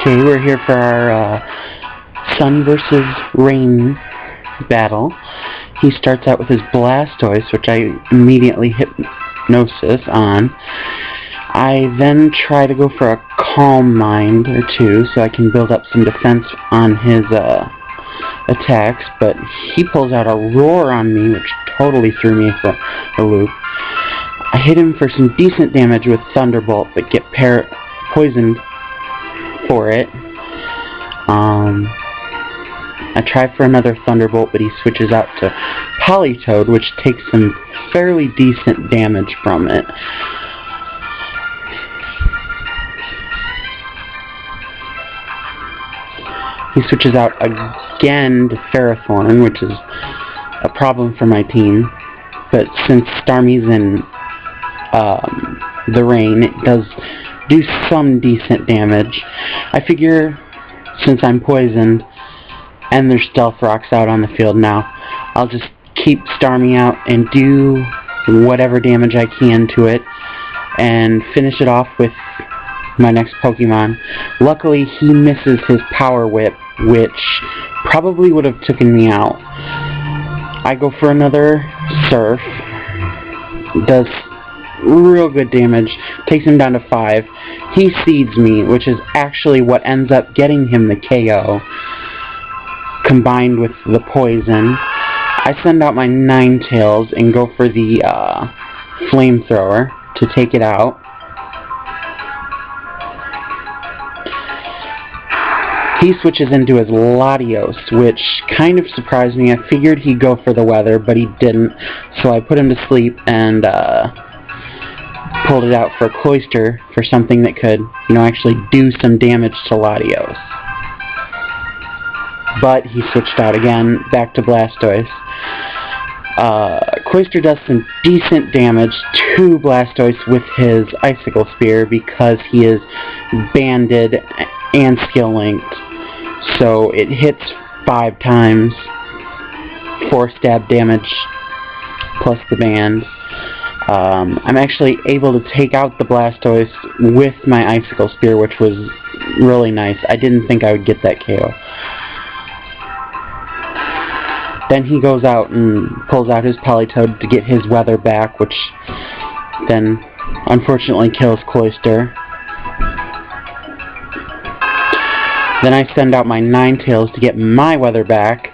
Okay, we're here for our Sun versus Rain battle. He starts out with his Blastoise, which I immediately Hypnosis on. I then try to go for a Calm Mind or two so I can build up some defense on his attacks, but he pulls out a Roar on me, which totally threw me for a loop. I hit him for some decent damage with Thunderbolt, but get poisoned for it. I try for another Thunderbolt, but he switches out to Politoed, which takes some fairly decent damage from it. He switches out again to Ferrothorn, which is a problem for my team, but since Starmie's in the rain, it does do some decent damage. I figure since I'm poisoned and there's Stealth Rocks out on the field now, I'll just keep Starmie out and do whatever damage I can to it and finish it off with my next Pokemon. Luckily, he misses his Power Whip, which probably would have taken me out. I go for another Surf. Does real good damage. Takes him down to 5. He Seeds me, which is actually what ends up getting him the KO, combined with the poison. I send out my Ninetales and go for the Flamethrower to take it out. He switches into his Latios, which kind of surprised me. I figured he'd go for the weather, but he didn't, so I put him to sleep and pulled it out for Cloyster for something that could, actually do some damage to Latios. But he switched out again, back to Blastoise. Cloyster does some decent damage to Blastoise with his Icicle Spear because he is banded and skill linked. So it hits 5 times, 4 stab damage plus the band. I'm actually able to take out the Blastoise with my Icicle Spear, which was really nice. I didn't think I would get that KO. Then he goes out and pulls out his Politoed to get his weather back, which then unfortunately kills Cloyster. Then I send out my Ninetales to get my weather back.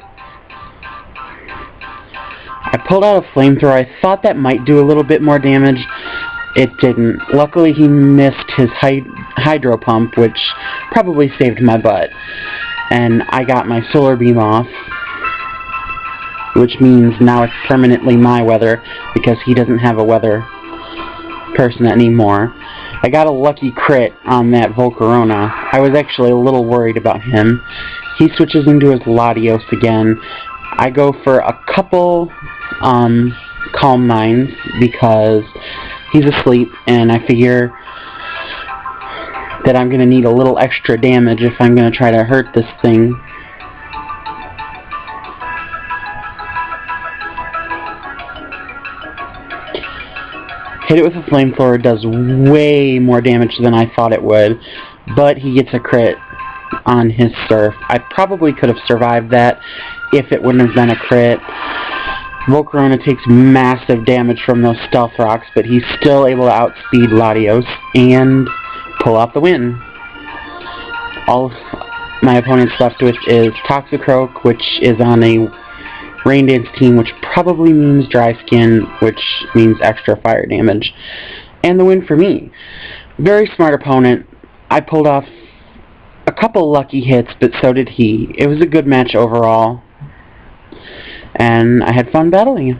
I pulled out a Flamethrower. I thought that might do a little bit more damage. It didn't. Luckily, he missed his Hydro Pump, which probably saved my butt. And I got my Solar Beam off, which means now it's permanently my weather because he doesn't have a weather person anymore. I got a lucky crit on that Volcarona. I was actually a little worried about him. He switches into his Latios again. I go for a couple Calm Minds because he's asleep, and I figure that I'm going to need a little extra damage if I'm going to try to hurt this thing. Hit it with a Flamethrower, does way more damage than I thought it would, but he gets a crit on his Surf. I probably could have survived that if it wouldn't have been a crit. Volcarona takes massive damage from those Stealth Rocks, but he's still able to outspeed Latios and pull out the win. All my opponent's left with is Toxicroak, which is on a Rain Dance team, which probably means Dry Skin, which means extra fire damage. And the win for me. Very smart opponent. I pulled off a couple lucky hits, but so did he. It was a good match overall, and I had fun battling him.